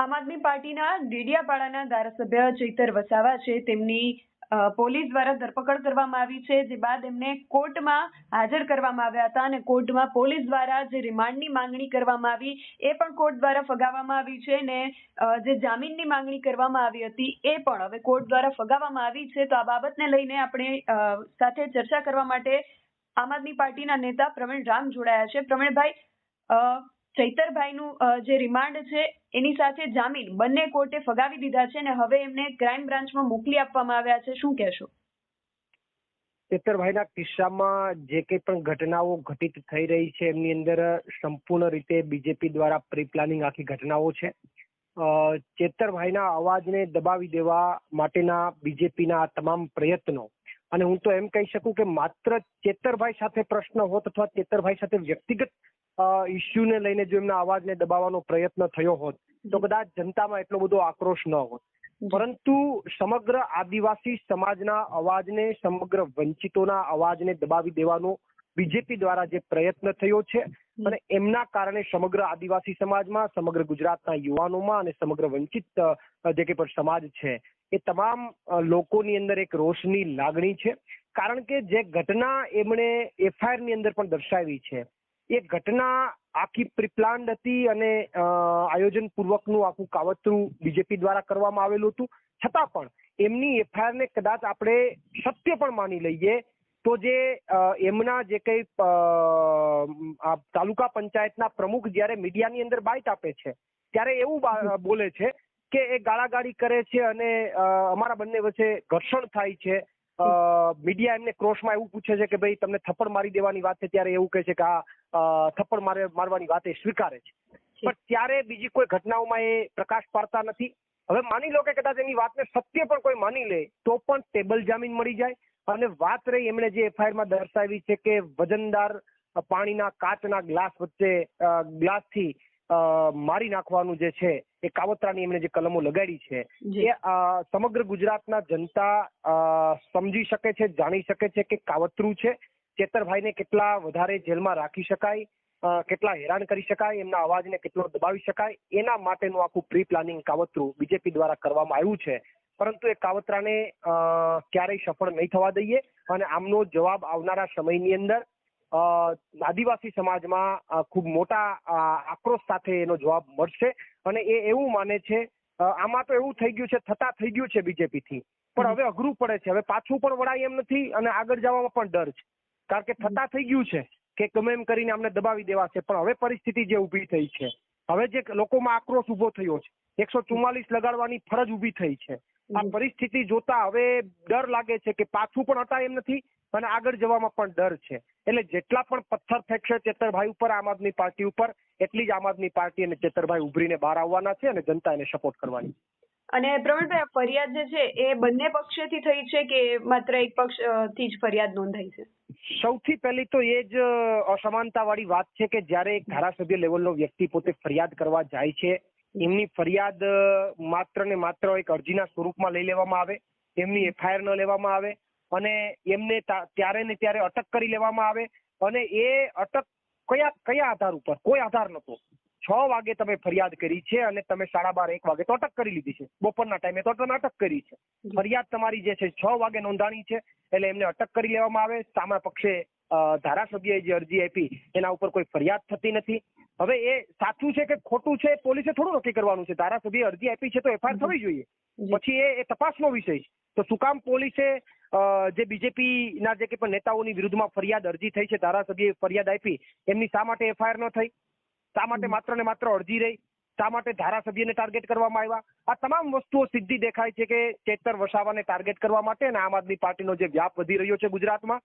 આમ આદમી પાર્ટીના ડેડિયાપાડાના ધારાસભ્ય ચૈતર વસાવા છે તેમની પોલીસ દ્વારા ધરપકડ કરવામાં આવી છે, જે બાદ એમને કોર્ટમાં હાજર કરવામાં આવ્યા હતા અને કોર્ટમાં પોલીસ દ્વારા જે રિમાન્ડની માંગણી કરવામાં આવી એ પણ કોર્ટ દ્વારા ફગાવવામાં આવી છે ને જે જામીનની માંગણી કરવામાં આવી હતી એ પણ હવે કોર્ટ દ્વારા ફગાવવામાં આવી છે। તો આ બાબતને લઈને આપણે સાથે ચર્ચા કરવા માટે આમ આદમી પાર્ટીના નેતા પ્રવીણ રામ જોડાયા છે। પ્રવીણભાઈ, ચૈતરભાઈનું જે રિમાન્ડ છે એની સાથે જામીન બંને કોર્ટે ફગાવી દીધા છે ને હવે એમને ક્રાઇમ બ્રાન્ચમાં મોકલી આપવામાં આવ્યા છે, શું કહેશો? ચૈતરભાઈના કિસ્સામાં જે કંઈ પણ ઘટનાઓ ઘટિત થઈ રહી છે એમની અંદર સંપૂર્ણ રીતે બીજેપી દ્વારા પ્રી પ્લાનિંગ આખી ઘટનાઓ છે। ચૈતરભાઈના અવાજને દબાવી દેવા માટેના બીજેપીના તમામ પ્રયત્નો, અને હું તો એમ કહી શકું કે માત્ર ચૈતરભાઈ સાથે પ્રશ્ન હોત અથવા ચૈતરભાઈ સાથે વ્યક્તિગત ઇસ્યુને લઈને જો એમના અવાજને દબાવવાનો પ્રયત્ન થયો હોત તો કદાચ જનતામાં એટલો બધો આક્રોશ ન હોત, પરંતુ સમગ્ર આદિવાસી સમાજના અવાજને, સમગ્ર વંચિતોના અવાજને દબાવી દેવાનો બીજેપી દ્વારા જે પ્રયત્ન થયો છે અને એમના કારણે સમગ્ર આદિવાસી સમાજમાં, સમગ્ર ગુજરાતના યુવાનોમાં અને સમગ્ર વંચિત જે કંઈ પણ સમાજ છે એ તમામ લોકોની અંદર એક રોષની લાગણી છે। કારણ કે જે ઘટના એમણે FIR ની અંદર પણ દર્શાવી છે એ ઘટના આખી પ્રિપ્લાન્ડ હતી અને આયોજન પૂર્વકનું આખું કાવતરું બીજેપી દ્વારા કરવામાં આવેલું હતું। છતાં પણ એમની FIR ને કદાચ આપણે સત્ય પણ માની લઈએ તો જે એમના જે કંઈ તાલુકા પંચાયતના પ્રમુખ જ્યારે મીડિયાની અંદર બાઇટ આપે છે ત્યારે એવું બોલે છે કે એ ગાળાગાળી કરે છે અને અમારા બંને વચ્ચે ઘર્ષણ થાય છે। મીડિયા એમને ક્રોશમાં એવું પૂછે છે કે ભાઈ તમને થપ્પડ મારી દેવાની વાત છે ત્યારે એવું કહે છે કે આ થપ્પડ મારવાની વાત એ સ્વીકારે છે, પણ ત્યારે બીજી કોઈ ઘટનાઓમાં એ પ્રકાશ પાડતા નથી। હવે માની લો કે કદાચ એની વાતને સત્ય પણ કોઈ માની લે તો પણ ટેબલ જામીન મળી જાય। અને વાત રહી એમણે જે FIR માં દર્શાવી છે કે વજનદાર પાણીના કાચના ગ્લાસ વચ્ચે ગ્લાસથી મારી નાખવાનું જે છે એ કાવતરાની એમણે જે કલમો લગાડી છે એ સમગ્ર ગુજરાતના જનતા સમજી શકે છે, જાણી શકે છે કે કાવતરું છે। ચૈતરભાઈને કેટલા વધારે જેલમાં રાખી શકાય, કેટલા હેરાન કરી શકાય, એમના અવાજને કેટલો દબાવી શકાય, એના માટેનું આખું પ્રી પ્લાનિંગ કાવતરું બીજેપી દ્વારા કરવામાં આવ્યું છે। પરંતુ એ કાવતરાને ક્યારેય સફળ નહીં થવા દઈએ અને આમનો જવાબ આવનારા સમયની અંદર આદિવાસી સમાજમાં ખૂબ મોટા આક્રોશ સાથે એનો જવાબ મળશે। અને એ એવું માને છે, આમાં તો એવું થઈ ગયું છે, થઈ ગયું છે બીજેપીથી, પણ હવે અઘરું પડે છે, હવે પાછું પણ વળાય એમ નથી અને આગળ જવામાં પણ ડર છે। કારણ કે થઈ ગયું છે કે ગમે એમ કરીને અમને દબાવી દેવાશે, પણ હવે પરિસ્થિતિ જે ઊભી થઈ છે, હવે જે લોકોમાં આક્રોશ ઉભો થયો છે, 144 લગાડવાની ફરજ ઊભી થઈ છે, આ પરિસ્થિતિ જોતા હવે ડર લાગે છે કે પાછું પણ હટાય એમ નથી અને આગળ જવામાં પણ ડર છે। એટલે જેટલા પણ પથ્થર ફેંકશે ચૈતરભાઈ ઉપર, આમ આદમી પાર્ટી ઉપર, એટલી જ આમ આદમી પાર્ટી અને ચૈતરભાઈ ઉભરીને બહાર આવવાના છે અને જનતા એને સપોર્ટ કરવાની। અને પ્રવીણભાઈ, ફરિયાદ જે છે એ બંને પક્ષેથી થઈ છે કે માત્ર એક પક્ષથી જ ફરિયાદ નોંધાઈ છે? સૌથી પહેલી તો એ જ અસમાનતા વાળી વાત છે કે જ્યારે એક ધારાસભ્ય લેવલનો વ્યક્તિ પોતે ફરિયાદ કરવા જાય છે, એમની ફરિયાદ માત્ર ને માત્ર એક અરજીના સ્વરૂપમાં લઈ લેવામાં આવે, એમની FIR ન લેવામાં આવે અને એમને ત્યારે ને ત્યારે અટક કરી લેવામાં આવે અને એ અટક કયા આધાર ઉપર? કોઈ આધાર નતો। 6 વાગે તમે ફરિયાદ કરી છે અને તમે 12:30 1 વાગે તો અટક કરી લીધી છે, બપોરના ટાઈમે તો તમે અટક કરી છે। ફરિયાદ તમારી જે છે 6 વાગે નોંધાણી છે એટલે એમને અટક કરી લેવામાં આવે। સામા પક્ષે ધારાસભ્યએ જે અરજી આપી એના ઉપર કોઈ ફરિયાદ થતી નથી। હવે એ સાચું છે કે ખોટું છે પોલીસે થોડું નક્કી કરવાનું છે, ધારાસભ્યએ અરજી આપી છે તો FIR થવી જોઈએ, પછી એ તપાસનો વિષય છે। તો શું કામ પોલીસે જે બીજેપીના જે પણ નેતાઓની વિરુદ્ધમાં ફરિયાદ અરજી થઈ છે, ધારાસભ્યએ ફરિયાદ આપી, એમની શા માટે FIR ન થઈ? શા માટે માત્ર ને માત્ર અરજી રહી? શા માટે ધારાસભ્યને ટાર્ગેટ કરવામાં આવ્યા? આ તમામ વસ્તુઓ સીધી દેખાય છે કે ચૈતર વસાવાને ટાર્ગેટ કરવા માટે અને આમ આદમી પાર્ટીનો જે વ્યાપ વધી રહ્યો છે ગુજરાતમાં,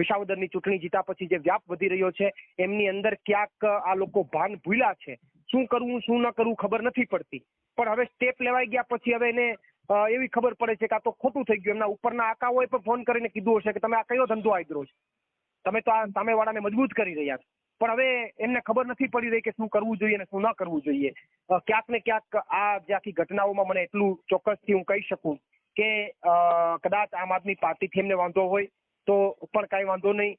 વિસાવદરની ચૂંટણી જીતા પછી જે વ્યાપ વધી રહ્યો છે, એમની અંદર ક્યાંક આ લોકો ભાન ભૂલ્યા છે। શું કરવું શું ન કરવું ખબર નથી પડતી, પણ હવે સ્ટેપ લેવાઈ ગયા પછી હવે એને એવી ખબર પડે છે કે આ તો ખોટું થઈ ગયું। એમના ઉપરના આકાઓએ પણ ફોન કરીને કીધું હશે કે તમે આ કયો ધંધો આદરો છો, તમે તો આ સામેવાળાને મજબૂત કરી રહ્યા છો, પણ હવે એમને ખબર નથી પડી રહી કે શું કરવું જોઈએ અને શું ન કરવું જોઈએ। ક્યાંક ને ક્યાંક આ જે આખી ઘટનાઓમાં મને એટલું ચોક્કસથી હું કહી શકું કે કદાચ આમ આદમી પાર્ટીથી એમને વાંધો હોય તો પણ કાંઈ વાંધો નહીં,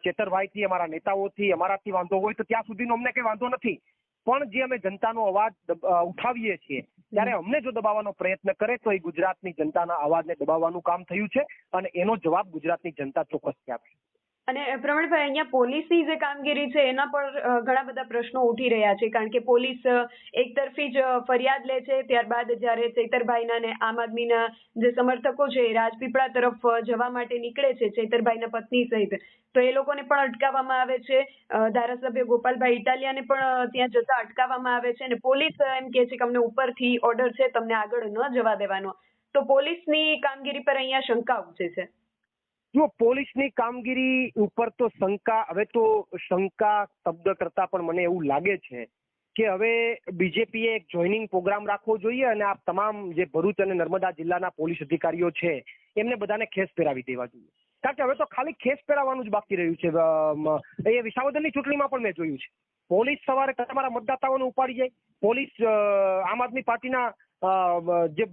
ચૈતરભાઈથી, અમારા નેતાઓથી, અમારાથી વાંધો હોય તો ત્યાં સુધીનો અમને કંઈ વાંધો નથી, પણ જે અમે જનતાનો અવાજ ઉઠાવીએ છીએ ત્યારે અમને જો દબાવવાનો પ્રયત્ન કરે તો એ ગુજરાતની જનતાના અવાજને દબાવવાનું કામ થયું છે અને એનો જવાબ ગુજરાતની જનતા ચોક્કસથી આપશે. અને પ્રવીણભાઈ, અહીંયા પોલીસની જે કામગીરી છે એના પર ઘણા બધા પ્રશ્નો ઉઠી રહ્યા છે, કારણ કે પોલીસ એકતરફી જ ફરિયાદ લે છે, ત્યારબાદ જ્યારે ચૈતરભાઈના અને આમ આદમીના જે સમર્થકો છે એ રાજપીપળા તરફ જવા માટે નીકળે છે ચૈતરભાઈના પત્ની સહિત, તો એ લોકોને પણ અટકાવવામાં આવે છે. ધારાસભ્ય ગોપાલભાઈ ઇટાલિયાને પણ ત્યાં જતા અટકાવવામાં આવે છે અને પોલીસ એમ કહે છે કે અમને ઉપરથી ઓર્ડર છે તમને આગળ ન જવા દેવાનો. તો પોલીસની કામગીરી પર અહીંયા શંકા ઉપજે છે. જો પોલીસની કામગીરી ઉપર તો હવે તો શંકા શબ્દ કરતા પણ મને એવું લાગે છે કે હવે બીજેપીએ એક જોઈનિંગ પ્રોગ્રામ રાખવો જોઈએ અને આ તમામ જે ભરૂચ અને નર્મદા જિલ્લાના પોલીસ અધિકારીઓ છે એમને બધાને ખેસ પહેરાવી દેવા જોઈએ. કારણ કે હવે તો ખાલી ખેસ પહેરાવવાનું જ બાકી રહ્યું છે. એ વિસાવદરની ચૂંટણીમાં પણ મેં જોયું છે. પોલીસ સવારે તમારા મતદાતાઓને ઉપાડી જાય, પોલીસ આમ આદમી પાર્ટીના જે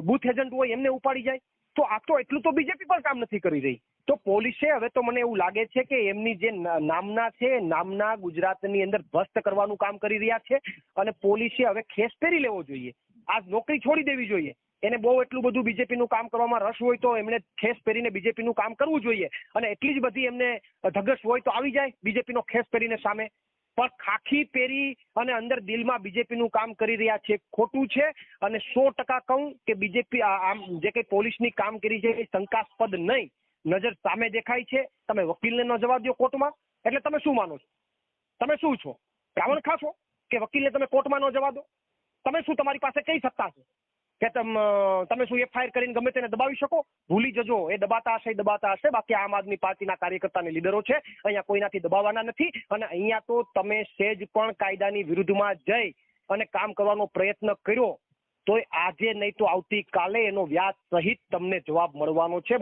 બૂથ એજન્ટ હોય એમને ઉપાડી જાય. તો આ તો એટલું તો બીજેપી પણ કામ નથી કરી રહી. તો પોલીસે હવે તો મને એવું લાગે છે કે એમની જે નામના છે નામના ગુજરાતની અંદર ધ્વસ્ત કરવાનું કામ કરી રહ્યા છે અને પોલીસે હવે ખેસ પહેરી લેવો જોઈએ. આ નોકરી છોડી દેવી જોઈએ. એને બહુ એટલું બધું બીજેપીનું કામ કરવામાં રસ હોય તો એમને ખેસ પહેરીને બીજેપીનું કામ કરવું જોઈએ અને એટલી જ બધી એમને ધગશ હોય તો આવી જાય બીજેપીનો ખેસ પહેરીને સામે. પણ ખાખી પહેરી અને અંદર દિલમાં બીજેપીનું કામ કરી રહ્યા છે, ખોટું છે. અને 100% કહું કે બીજેપી આમ જે કઈ પોલીસની કામગીરી છે એ શંકાસ્પદ નહીં, નજર સામે દેખાય છે. તમે વકીલને ન જવા દો કોર્ટમાં, એટલે તમે શું માનો છો? તમે શું છો, રાવણ ખા છો કે વકીલને તમે કોર્ટમાં ન જવા દો? તમે શું, તમારી પાસે કઈ સત્તા છે કે તમે શું એફઆઈઆર કરીને ગમે તેને દબાવી શકો? ભૂલી જજો, એ દબાતા હશે. બાકી આમ આદમી પાર્ટીના કાર્યકર્તા અને લીડરો છે, અહીંયા કોઈનાથી દબાવવાના નથી. અને અહીંયા તો તમે સહેજ પણ કાયદાની વિરુદ્ધમાં જઈ અને કામ કરવાનો પ્રયત્ન કર્યો તો આજે નહીં તો આવતીકાલે એનો વ્યાજ સહિત તમને જવાબ મળવાનો છે.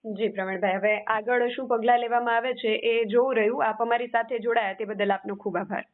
જી પ્રવીણભાઈ, હવે આગળ શું પગલાં લેવામાં આવે છે એ જોવું રહ્યું. આપ અમારી સાથે જોડાયા તે બદલ આપનો ખૂબ આભાર.